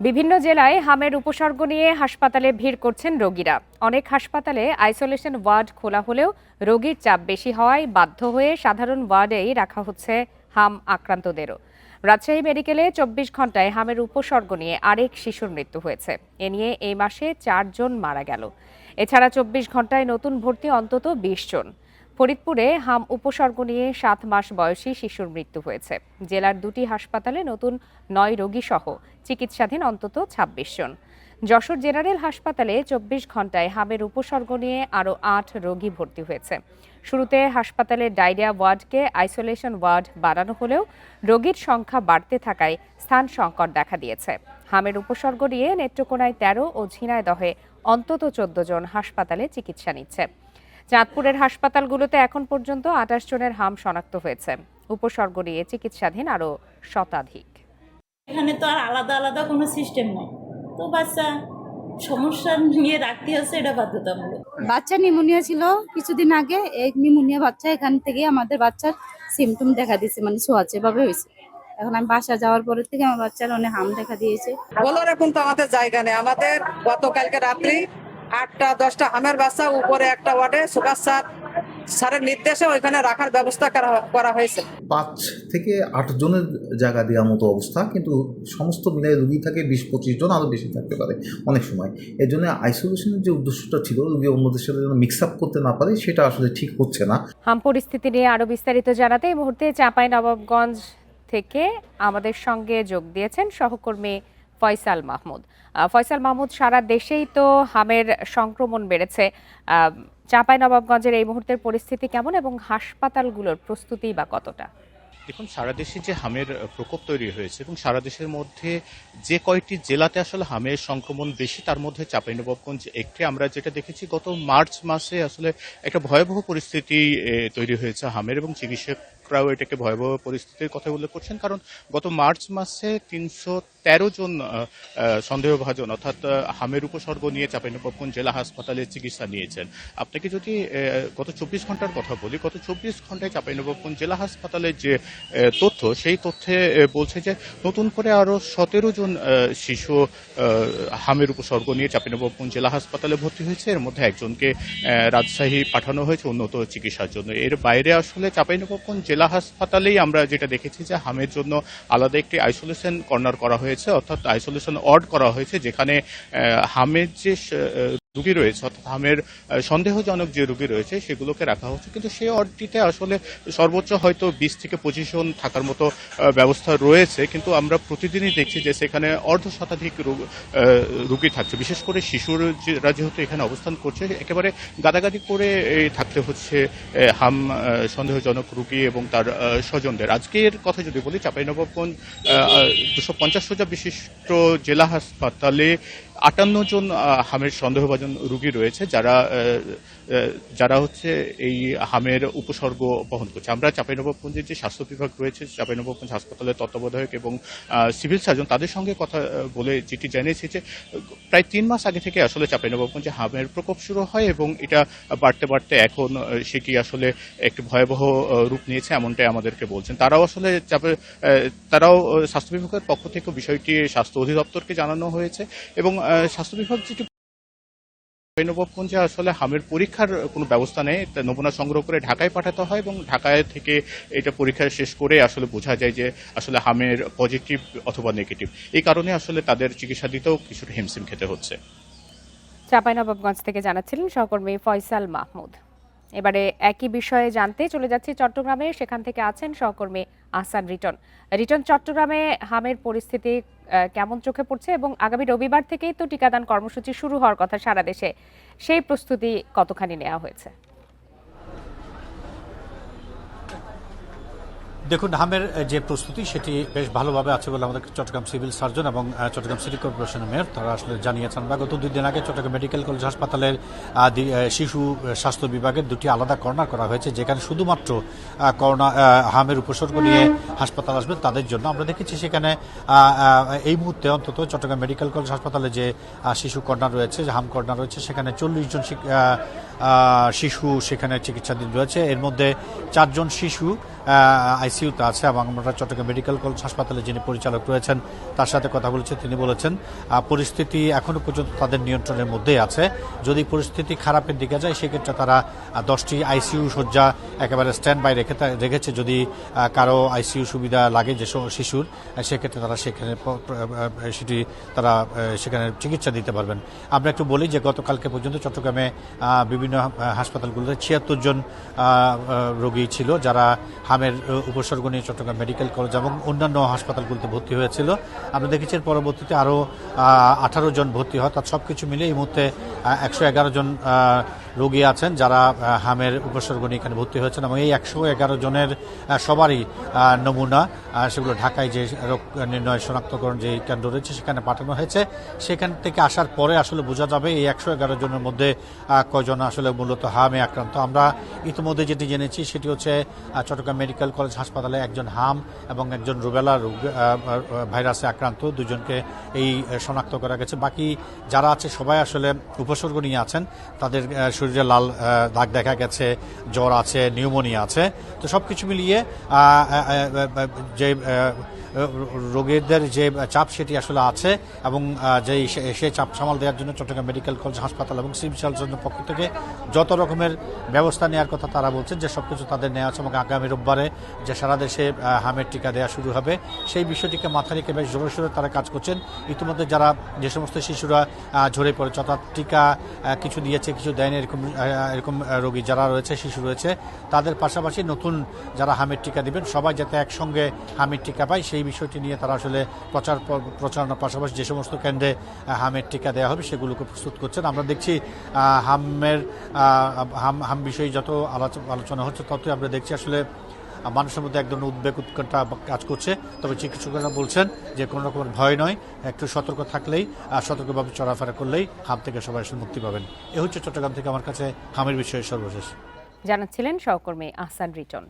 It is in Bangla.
বিভিন্ন জেলায় হামের উপসর্গ নিয়ে হাসপাতালে ভিড় করছেন রোগীরা। অনেক হাসপাতালে আইসোলেশন ওয়ার্ড খোলা হলেও রোগীর চাপ বেশি হওয়ায় বাধ্য হয়ে সাধারণ ওয়ার্ডেই রাখা হচ্ছে হাম আক্রান্তদেরও। রাজশাহী মেডিকেলে ২৪ ঘন্টায় হামের উপসর্গ নিয়ে আরেক শিশুর মৃত্যু হয়েছে। এ নিয়ে এই মাসে ৪ জন মারা গেল। এছাড়া ২৪ ঘন্টায় নতুন ভর্তি অন্তত ২০ জন। ফরিদপুরে হাম উপসর্গ নিয়ে ৭ মাস বয়সী শিশুর মৃত্যু হয়েছে। জেলার দুটি হাসপাতালে নতুন ৯ রোগী সহ চিকিৎসাধীন অন্তত ২৬ জন। যশোর জেনারেল হাসপাতালে ২৪ ঘন্টায় হামের উপসর্গ নিয়ে আরও ৮ রোগী ভর্তি হয়েছে। শুরুতে হাসপাতালের ডায়রিয়া ওয়ার্ডকে আইসোলেশন ওয়ার্ড বাড়ানো হলেও রোগীর সংখ্যা বাড়তে থাকায় স্থান সংকট দেখা দিয়েছে। হামের উপসর্গ নিয়ে নেত্রকোনায় ১৩ ও ঝিনাইদহে অন্তত ১৪ জন হাসপাতালে চিকিৎসা নিচ্ছে। চাঁদপুরের হাসপাতালগুলোতে এখন পর্যন্ত ২৮ জনের হাম শনাক্ত হয়েছে। উপসর্গ নিয়ে চিকিৎসাধীন আরও শতাধিক। এখানে তো আর আলাদা আলাদা কোনো সিস্টেম নেই, তো বাচ্চা সমস্যা নিয়ে রাখতে হচ্ছে, এটা বাধ্যতামূলক। বাচ্চা নিউমোনিয়া ছিল কিছুদিন আগে, এই নিউমোনিয়া বাচ্চা এখান থেকে আমাদের বাচ্চার সিমটম দেখা দিয়েছে, মানে ছোঁয়াচে ভাবে হয়েছে। এখন আমি বাসা যাওয়ার পরের থেকে আমার বাচ্চার অনেক হাম দেখা দিয়েছে। বলার এখন তো আমাদের জায়গা নেই। আমাদের গতকালকে রাত্রি ৮টা-১০টা হামের বাচ্চা উপরে একটা ওয়ার্ডে সুভাষ স্যারের নির্দেশে ওইখানে রাখার ব্যবস্থা করা হয়েছে। ৫ থেকে ৮ জনের জায়গা দেওয়ার মতো অবস্থা, কিন্তু সমস্ত মিলিয়ে রুগী থাকে ২০-২৫ জন, আরও বেশি থাকতে পারে অনেক সময়। এর জন্য আইসোলেশনের যে উদ্দেশ্যটা ছিল, রুগী অন্যদের সাথে যেন মিক্স আপ করতে না পারে, সেটা আসলে ঠিক হচ্ছে না। হাম পরিস্থিতি নিয়ে আরো বিস্তারিত জানাতে এই মুহূর্তে চাঁপাইনবাবগঞ্জ থেকে আমাদের সঙ্গে যোগ দিয়েছেন সহকর্মী ফয়সাল মাহমুদ। ফয়সাল মাহমুদ, সারা দেশেই তো হামের সংক্রমণ বেড়েছে। চাঁপাইনবাবগঞ্জের এই মুহূর্তের পরিস্থিতি কেমন এবং হাসপাতালগুলোর প্রস্তুতি বা কতটা? দেখুন, সারা দেশে যে হামের প্রকোপ তৈরি হয়েছে এবং সারা দেশের মধ্যে যে কয়েকটি জেলাতে আসলে হামের সংক্রমণ বেশি, তার মধ্যে চাঁপাইনবাবগঞ্জ একটি। আমরা যেটা দেখেছি, গত মার্চ মাসে আসলে একটা ভয়াবহ পরিস্থিতি তৈরি হয়েছে হামের, এবং চিকিৎসকরাও এটাকে ভয়াবহ পরিস্থিতির কথা উল্লেখ করছেন। কারণ গত মার্চ মাসে ৩১৩ জন সন্দেহভাজন অর্থাৎ হামের উপসর্গ নিয়ে চাঁপাইনবাবগঞ্জ জেলা হাসপাতালে চিকিৎসা নিয়েছেন। আপনাকে যদি গত ২৪ ঘন্টার কথা বলি, গত ২৪ ঘন্টায় চাঁপাইনবাবগঞ্জ জেলা হাসপাতালের যে তথ্য, সেই তথ্যে বলছে যে নতুন করে আরো ১৭ জন শিশু হামের উপসর্গ নিয়ে চাঁপাইনবাবগঞ্জ জেলা হাসপাতালে ভর্তি হয়েছে। এর মধ্যে একজনকে রাজশাহী পাঠানো হয়েছে উন্নত চিকিৎসার জন্য। এর বাইরে আসলে চাঁপাইনবাবগঞ্জ জেলা হাসপাতালেই আমরা যেটা দেখেছি যে হামের জন্য আলাদা একটি আইসোলেশন কর্নার করা হয়েছে, অর্থাৎ আইসোলেশন ওয়ার্ড করা হয়েছে, যেখানে হামের যে রোগী রয়েছে, অর্থাৎ হামের সন্দেহজনক যে রোগী রয়েছে সেগুলোকে রাখা হচ্ছে। কিন্তু সেই ওয়ার্ডটিতে আসলে সর্বোচ্চ হয়তো ২০ থেকে ২৫ জন থাকার মতো ব্যবস্থা রয়েছে, কিন্তু আমরা প্রতিদিনই দেখছি যে সেখানে অর্ধশতাধিক রোগী থাকছে। বিশেষ করে শিশুরা যেহেতু এখানে অবস্থান করছে, একেবারে গাদাগাদি করে থাকতে হচ্ছে হাম সন্দেহজনক রোগী এবং তার স্বজনদের। আজকের কথা যদি বলি, চাঁপাইনবাবগঞ্জ ২৫০ শয্যা বিশিষ্ট জেলা হাসপাতালে ৫৮ জন হামের সন্দেহভাজন রোগী রয়েছে, যারা হচ্ছে এই হামের উপসর্গ বহন করছে। আমরা চাঁপাইনবাবগঞ্জের যে স্বাস্থ্য বিভাগ রয়েছে, চাঁপাইনবাবগঞ্জ হাসপাতালের তত্ত্বাবধায়ক এবং সিভিল সার্জন, তাদের সঙ্গে কথা বলে যেটি জানিয়েছে যে প্রায় ৩ মাস আগে থেকে আসলে চাঁপাইনবাবগঞ্জে হামের প্রকোপ শুরু হয় এবং এটা বাড়তে বাড়তে এখন সেটি আসলে একটি ভয়াবহ রূপ নিয়েছে, এমনটাই আমাদেরকে বলছেন। তারাও স্বাস্থ্য বিভাগের পক্ষ থেকে বিষয়টি স্বাস্থ্য অধিদপ্তরকে জানানো হয়েছে এবং স্বাস্থ্য বিভাগ যেটি চাঁপাইনবাবগঞ্জে আসলে হামের পরীক্ষার কোনো ব্যবস্থা নেই। নমুনা সংগ্রহ করে ঢাকায় পাঠাতে হয় এবং ঢাকায় থেকে এটা পরীক্ষা শেষ করে আসলে বোঝা যায় যে আসলে হামের পজিটিভ অথবা নেগেটিভ। এই কারণে আসলে তাদের চিকিৎসা দিতেও কিছুটা হিমশিম খেতে হচ্ছে। চাঁপাইনবাবগঞ্জ থেকে জানাচ্ছিলেন সহকর্মী ফয়সাল মাহমুদ। এবারে একই বিষয়ে জানতে চলে যাচ্ছি চট্টগ্রামে। সেখান থেকে আছেন সহকর্মী আহসান রিটন। চট্টগ্রামে হামের পরিস্থিতি কেমন চোখে পড়ছে এবং আগামী রবিবার থেকেই তো টিকাদান কর্মসূচি শুরু হওয়ার কথা সারা দেশে, সেই প্রস্তুতি কতখানি নেওয়া হয়েছে? দেখুন, হামের যে প্রস্তুতি সেটি বেশ ভালোভাবে আছে বলে আমাদের চট্টগ্রাম সিভিল সার্জন এবং চট্টগ্রাম সিটি কর্পোরেশনের মেয়র তারা আসলে জানিয়েছেন। বা গত ২ দিন আগে চট্টগ্রাম মেডিকেল কলেজ হাসপাতালের শিশু স্বাস্থ্য বিভাগের ২টি আলাদা কর্নার করা হয়েছে, যেখানে শুধুমাত্র হামের উপসর্গ নিয়ে হাসপাতাল আসবে তাদের জন্য। আমরা দেখেছি সেখানে এই মুহূর্তে অন্তত চট্টগ্রাম মেডিকেল কলেজ হাসপাতালে যে শিশু কর্নার রয়েছে, যে হাম কর্নার রয়েছে, সেখানে ৪০ জন শিশু সেখানে চিকিৎসাধীন রয়েছে। এর মধ্যে ৪ জন শিশু আইসিইউতে আছে এবং আমরা চট্টগ্রাম মেডিকেল কলেজ হাসপাতালে যিনি পরিচালক রয়েছেন তার সাথে কথা বলেছি। তিনি বলেছেন পরিস্থিতি এখনো পর্যন্ত তাদের নিয়ন্ত্রণের মধ্যেই আছে। যদি পরিস্থিতি খারাপের দিকে যায় সেক্ষেত্রে তারা 10টি আইসিইউ শয্যা একেবারে স্ট্যান্ড বাই রেখেছে। যদি কারো আইসিইউ সুবিধা লাগে যে শিশুর, সেক্ষেত্রে তারা সেখানে চিকিৎসা দিতে পারবেন। আমরা একটু বলি যে গতকালকে পর্যন্ত চট্টগ্রামে বিভিন্ন হাসপাতালগুলোতে 76 জন রোগী ছিল যারা হামের উপসর্গ নিয়ে চট্টগ্রাম মেডিকেল কলেজ এবং অন্যান্য হাসপাতালগুলোতে ভর্তি হয়েছিল। আমরা দেখেছি পরবর্তীতে আরও 18 জন ভর্তি হয়। তার সব কিছু মিলে এই মুহূর্তে 111 জন রোগী আছেন যারা হামের উপসর্গ নিয়ে এখানে ভর্তি হয়েছেন এবং এই 111 জনের সবারই নমুনা সেগুলো ঢাকায় যে রোগ নির্ণয় শনাক্তকরণ যে কেন্দ্র রয়েছে সেখানে পাঠানো হয়েছে। সেখান থেকে আসার পরে আসলে বোঝা যাবে এই 111 জনের মধ্যে কয়জন আসলে মূলত হামে আক্রান্ত। আমরা ইতিমধ্যে যেটি জেনেছি সেটি হচ্ছে চট্টগ্রাম মেডিকেল কলেজ হাসপাতালে একজন হাম এবং একজন রুবেলা ভাইরাসে আক্রান্ত, দুজনকে এই শনাক্ত করা গেছে। বাকি যারা আছে সবাই আসলে উপসর্গ নিয়ে আছেন, তাদের শরীরে লাল দাগ দেখা গেছে, জ্বর আছে, নিউমোনিয়া আছে। তো সব কিছু মিলিয়ে যে রোগীদের যে চাপ সেটি আসলে আছে এবং সেই চাপ সামাল দেওয়ার জন্য চট্টগ্রাম মেডিকেল কলেজ হাসপাতাল এবং সিভিল সার্জনের পক্ষ থেকে যত রকমের ব্যবস্থা নেওয়ার কথা তারা বলছেন যে সবকিছু তাদের নেওয়া আছে এবং আগামী রোববারে যে সারা দেশে হামের টিকা দেওয়া শুরু হবে সেই বিষয়টিকে মাথায় রেখে বেশ জোরে সোরে তারা কাজ করছেন। ইতিমধ্যে যারা যে সমস্ত শিশুরা ঝরে পড়েছে অর্থাৎ টিকা কিছু দিয়েছে কিছু দেয়নি এরকম রোগী যারা রয়েছে, শিশু রয়েছে, তাদের পাশাপাশি নতুন যারা হামের টিকা দিবেন সবাই যাতে একসঙ্গে হামের টিকা পায় সেই বিষয়টি নিয়ে তারা আসলে প্রচারণার পাশাপাশি যে সমস্ত কেন্দ্রে হামের টিকা দেওয়া হবে সেগুলোকে প্রস্তুত করছেন। আমরা দেখছি হাম বিষয়ে যত আলোচনা হচ্ছে ততই আমরা দেখছি আসলে মানুষের মধ্যে এক ধরনের উদ্বেগ উৎকণ্ঠা কাজ করছে। তবে চিকিৎসকরা বলছেন যে কোনো রকমের ভয় নয়, একটু সতর্ক থাকলেই সতর্কভাবে চলাফেরা করলেই হাম থেকে সবাই আসলে মুক্তি পাবেন। এ হচ্ছে চট্টগ্রাম থেকে আমার কাছে হামের বিষয়ে সর্বশেষ জানাচ্ছিলেন সহকর্মী আহসান রিটন।